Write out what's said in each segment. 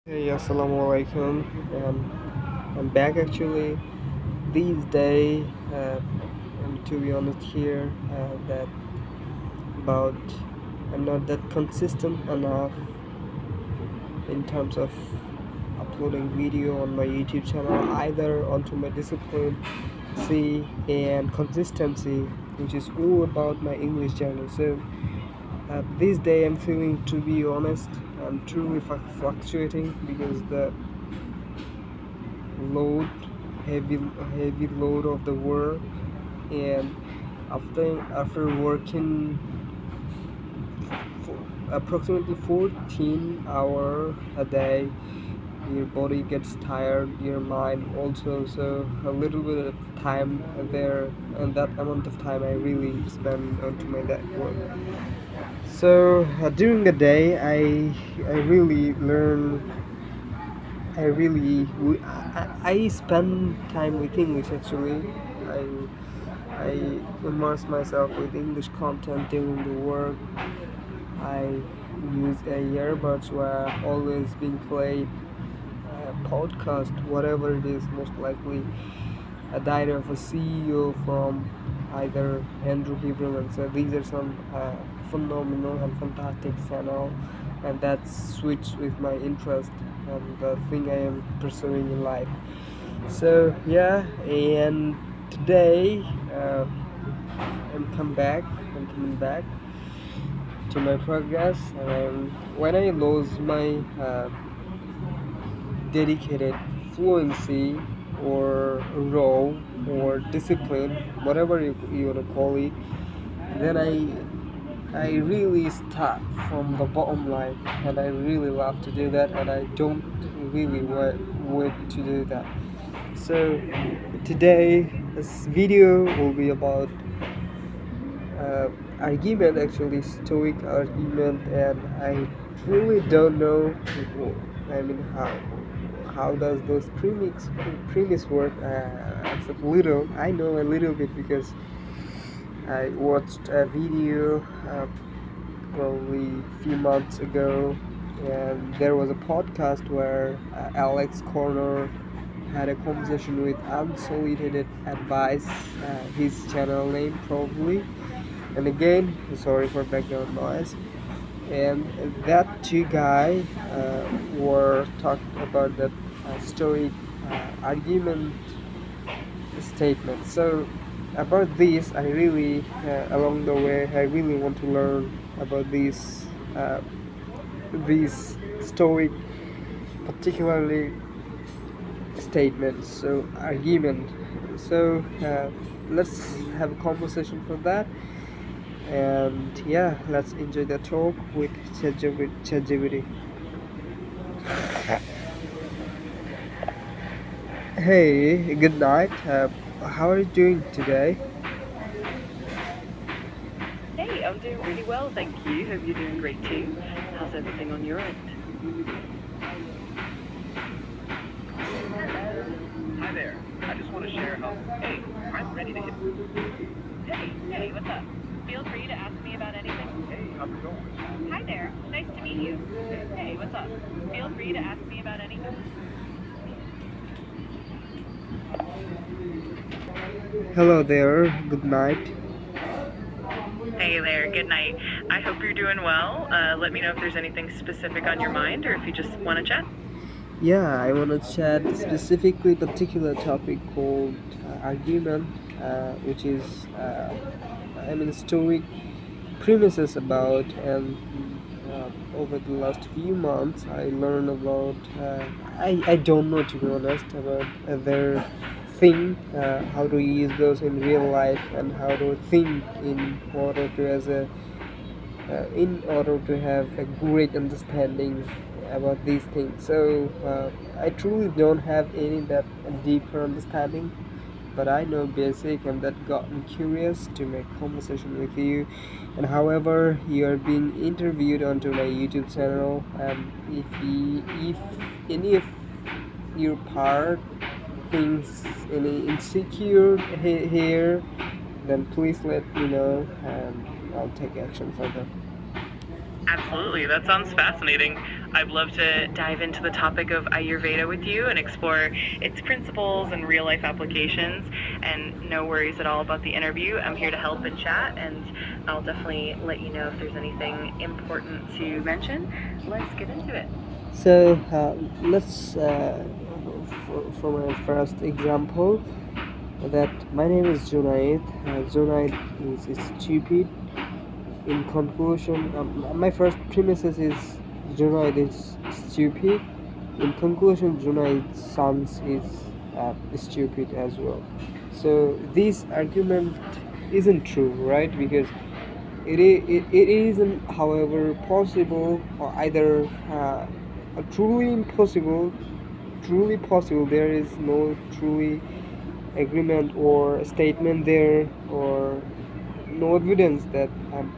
Hey, assalamu alaikum. I'm back actually these days, and to be honest here, that about I'm not that consistent enough in terms of uploading video on my YouTube channel, either onto my discipline, C, and consistency, which is all about my English journey. So this day I'm feeling, to be honest, I'm truly fluctuating because the load heavy load of the work, and after working for approximately 14 hours a day, your body gets tired, your mind also, so a little bit of time there, and that amount of time I really spend onto my that work. So during the day I really learn. I spend time with English actually. I I immerse myself with English content during the work. I use earbuds where always being played, podcast, whatever it is, most likely a diary of a CEO from either Andrew Huberman. So these are some phenomenal and fantastic channel, and that's switched with my interest and the thing I am pursuing in life. So yeah, and today I'm coming back to my progress, and when I lose my dedicated fluency or role or discipline, whatever you want to call it, then I really start from the bottom line, and I really love to do that, and I don't really wait to do that. So today this video will be about uh, argument, actually stoic argument, and I really don't know. I mean, how does those premise work? Except little, I know a little bit because I watched a video probably a few months ago, and there was a podcast where Alex Corner had a conversation with Unsolicited Advice, his channel name probably. And again, sorry for background noise. And that two guy were talking about that stoic argument statement. So about this, I really along the way I really want to learn about these stoic, particularly statements. So argument. So let's have a conversation for that. And yeah, let's enjoy the talk with ChatGPT. Hey, good night. How are you doing today? Hey, I'm doing really well, thank you. Hope you're doing great too. How's everything on your end? Hi there. I just want to share how. Hey, I'm ready to hit. Hey, what's up? Feel free to ask me about anything. Hey, how's it going? Hi there. Nice to meet you. Hey, what's up? Feel free to ask me about anything. Hello there, good night. Hey there, good night. I hope you're doing well. Let me know if there's anything specific on your mind or if you just want to chat. Yeah, I want to chat specifically particular topic called argument, which is stoic premises about, and over the last few months I learned about, I don't know, to be honest, about their thing, how to use those in real life, and how to think in order to have a great understanding about these things. So I truly don't have any that deeper understanding, but I know basic, and that got me curious to make conversation with you. And however, you are being interviewed onto my YouTube channel, and if any of your part things any insecure here, then please let me know, and I'll take action further. Absolutely, that sounds fascinating. I'd love to dive into the topic of Ayurveda with you and explore its principles and real life applications. And no worries at all about the interview. I'm here to help and chat, and I'll definitely let you know if there's anything important to mention. Let's get into it. So let's for my first example, that my name is Junaid. Junaid is stupid. In conclusion, my first premises is Junaid is stupid. In conclusion, Junaid's sons is stupid as well. So this argument isn't true, right? Because it isn't, however, possible, or either truly impossible, truly possible. There is no truly agreement or statement there, or no evidence that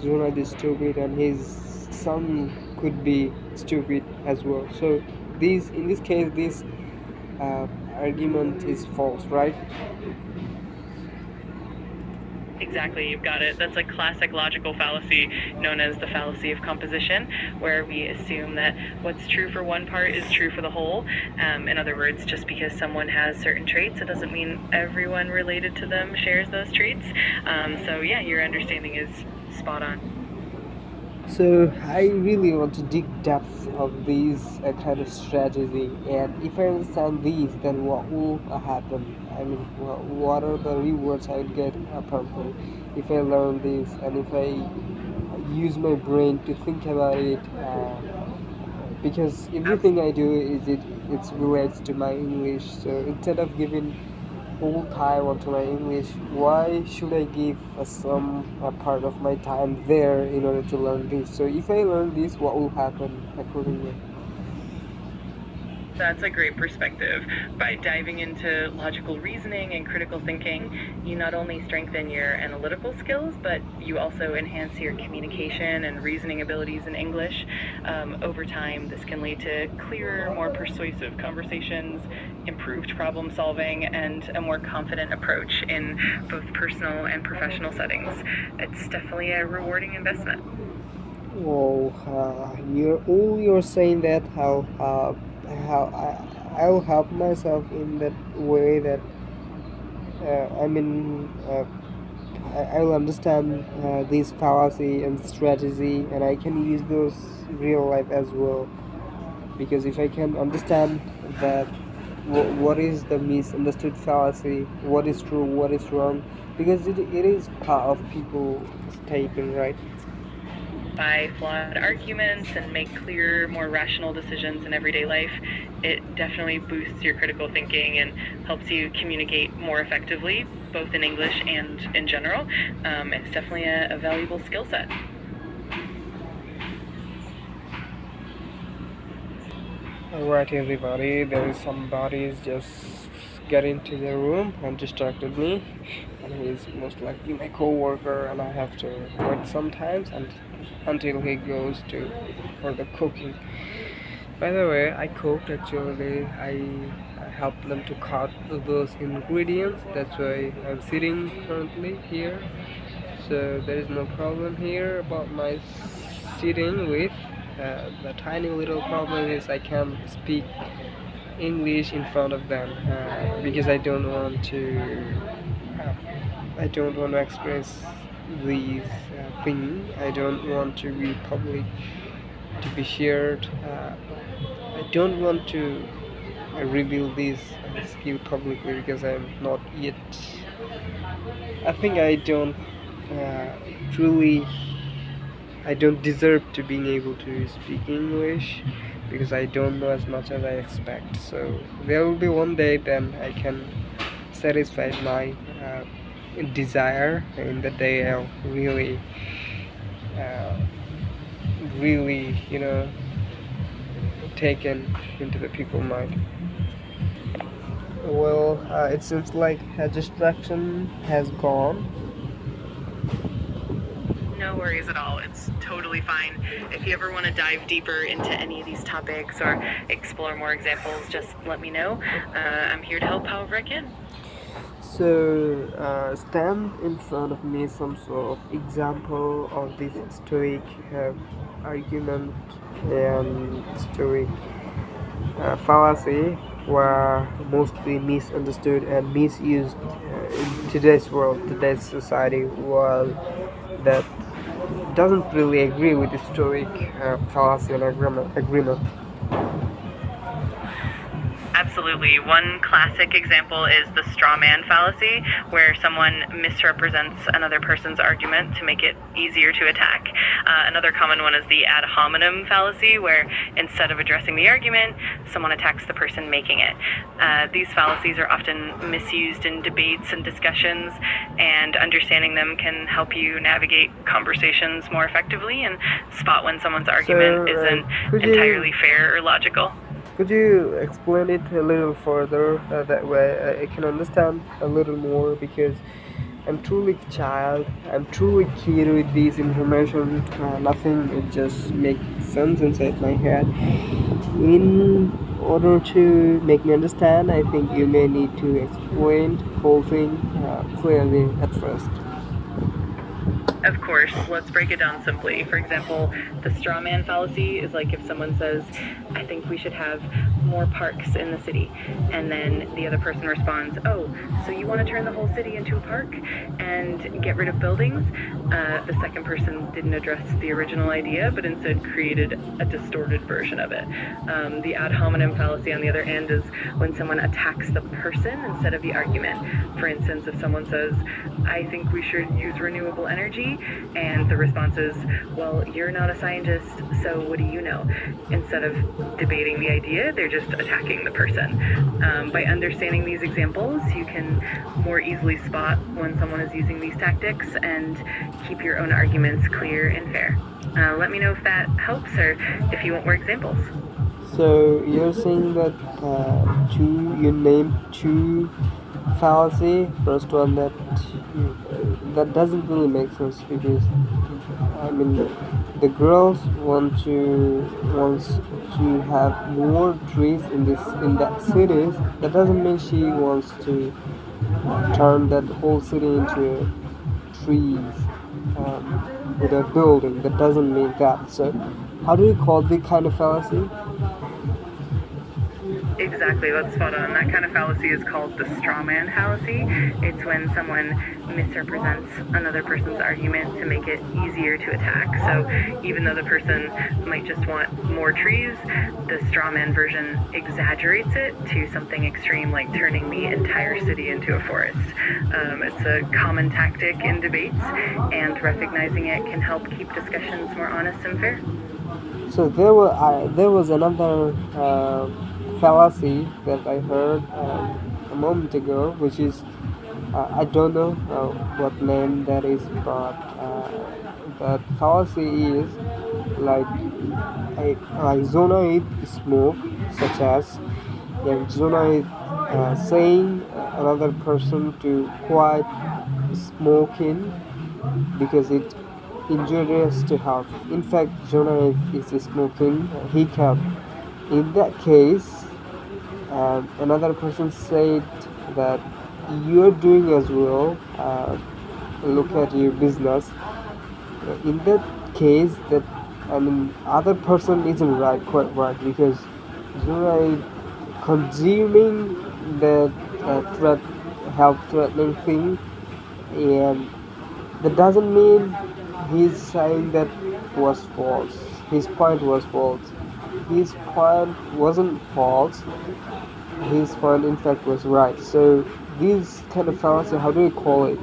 Junaid is stupid and his son could be stupid as well. So in this case, this argument is false, right? Exactly, you've got it. That's a classic logical fallacy known as the fallacy of composition, where we assume that what's true for one part is true for the whole. In other words, just because someone has certain traits, it doesn't mean everyone related to them shares those traits. So yeah, your understanding is spot on. So I really want to dig depth of these kind of strategy, and if I understand these, then what will happen? I mean, what are the rewards I would get apparently if I learn this, and if I use my brain to think about it? Because everything I do it's relates to my English. So instead of giving whole time onto my English, why should I give some part of my time there in order to learn this? So if I learn this, what will happen accordingly? That's a great perspective. By diving into logical reasoning and critical thinking, you not only strengthen your analytical skills, but you also enhance your communication and reasoning abilities in English. Over time, this can lead to clearer, more persuasive conversations, improved problem solving, and a more confident approach in both personal and professional settings. It's definitely a rewarding investment. Well, you're saying that how I'll help myself in that way, that I mean I will understand this fallacy and strategy, and I can use those real life as well. Because if I can understand that what is the misunderstood fallacy, what is true, what is wrong, because it is part of people's statement, right? By flawed arguments and make clear, more rational decisions in everyday life, it definitely boosts your critical thinking and helps you communicate more effectively, both in English and in general. It's definitely a valuable skill set. Alright, everybody, there is somebody's just get into the room and distracted me, and he's most likely my co-worker, and I have to wait sometimes until he goes for the cooking. By the way, I cooked actually. I helped them to cut those ingredients. That's why I'm sitting currently here. So there is no problem here about my sitting with. The tiny little problem is I can't speak English in front of them because I don't want to express these things. I don't want to be public, to be shared. I don't want to reveal this skill publicly because I'm not yet. I think I don't truly. I don't deserve to being able to speak English because I don't know as much as I expect. So there will be one day then I can satisfy my desire, in the day I'll really, taken into the people mind. Well, it seems like a distraction has gone. No worries at all. It's totally fine. If you ever want to dive deeper into any of these topics or explore more examples, just let me know. I'm here to help however I can. So, stand in front of me some sort of example of this stoic argument and stoic fallacy were mostly misunderstood and misused in today's world, today's society, was that doesn't really agree with the stoic fallacy and agreement. Absolutely. One classic example is the straw man fallacy, where someone misrepresents another person's argument to make it easier to attack. Another common one is the ad hominem fallacy, where instead of addressing the argument, someone attacks the person making it. These fallacies are often misused in debates and discussions, and understanding them can help you navigate conversations more effectively and spot when someone's argument isn't entirely fair or logical. Could you explain it a little further? That way I can understand a little more, because I'm truly a child. I'm truly keen with this information. Nothing it just makes sense inside my head. In order to make me understand, I think you may need to explain the whole thing clearly at first. Of course, let's break it down simply. For example, the straw man fallacy is like if someone says, I think we should have more parks in the city. And then the other person responds, oh, so you want to turn the whole city into a park and get rid of buildings? The second person didn't address the original idea, but instead created a distorted version of it. The ad hominem fallacy, on the other hand, is when someone attacks the person instead of the argument. For instance, if someone says, I think we should use renewable energy, and the response is, well, you're not a scientist, so what do you know? Instead of debating the idea, they're just attacking the person. By understanding these examples, you can more easily spot when someone is using these tactics and keep your own arguments clear and fair. Let me know if that helps, or if you want more examples. So you're saying that you named two fallacy. First one that doesn't really make sense, because I mean the girls wants to have more trees in that city. That doesn't mean she wants to turn that whole city into trees with a building. That doesn't mean that. So how do you call the kind of fallacy? Exactly, that's spot on. That kind of fallacy is called the straw man fallacy. It's when someone misrepresents another person's argument to make it easier to attack. So even though the person might just want more trees, the straw man version exaggerates it to something extreme, like turning the entire city into a forest. It's a common tactic in debates, and recognizing it can help keep discussions more honest and fair. So there was another fallacy that I heard a moment ago, which is I don't know what name that is, but that fallacy is like zonoid smoke, such as zonoid saying another person to quit smoking because it injurious to health. In fact, zonoid is smoking hiccup. In that case, another person said that you're doing as well. Look at your business. In that case, that other person isn't quite right, because you're consuming the health threatening thing, and that doesn't mean he's saying that was false. His point was false. His point wasn't false. His point, in fact, was right. So this kind of fallacy, how do you call it?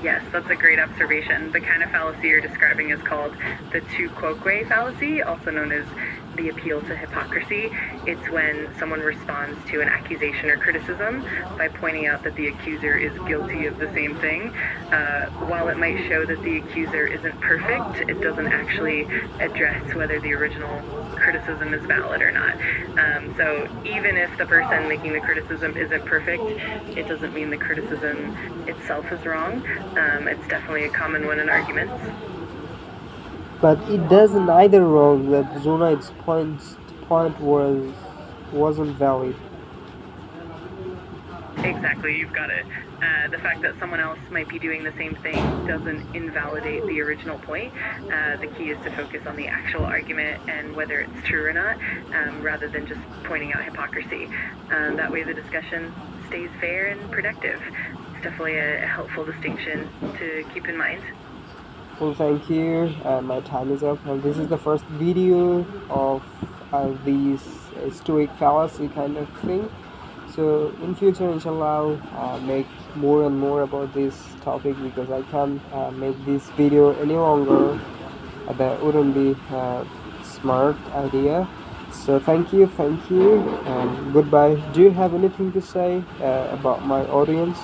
Yes, that's a great observation. The kind of fallacy you're describing is called the tu quoque fallacy, also known as the appeal to hypocrisy. It's when someone responds to an accusation or criticism by pointing out that the accuser is guilty of the same thing. While it might show that the accuser isn't perfect, it doesn't actually address whether the original criticism is valid or not. So even if the person making the criticism isn't perfect, it doesn't mean the criticism itself is wrong. It's definitely a common one in arguments. But it doesn't either wrong that Zonaid's point wasn't valid. Exactly, you've got it. The fact that someone else might be doing the same thing doesn't invalidate the original point. The key is to focus on the actual argument and whether it's true or not, rather than just pointing out hypocrisy. That way the discussion stays fair and productive. It's definitely a helpful distinction to keep in mind. Well, thank you. My time is up, and this is the first video of these stoic fallacy kind of thing. So in future, inshallah, I'll make more and more about this topic, because I can't make this video any longer. That wouldn't be a smart idea. So thank you, and goodbye. Do you have anything to say about my audience?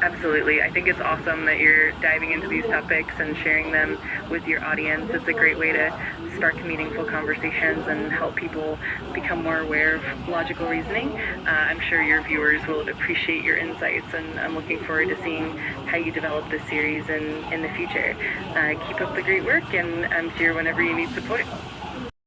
Absolutely. I think it's awesome that you're diving into these topics and sharing them with your audience. It's a great way to spark meaningful conversations and help people become more aware of logical reasoning. I'm sure your viewers will appreciate your insights, and I'm looking forward to seeing how you develop this series in the future. Keep up the great work, and I'm here whenever you need support.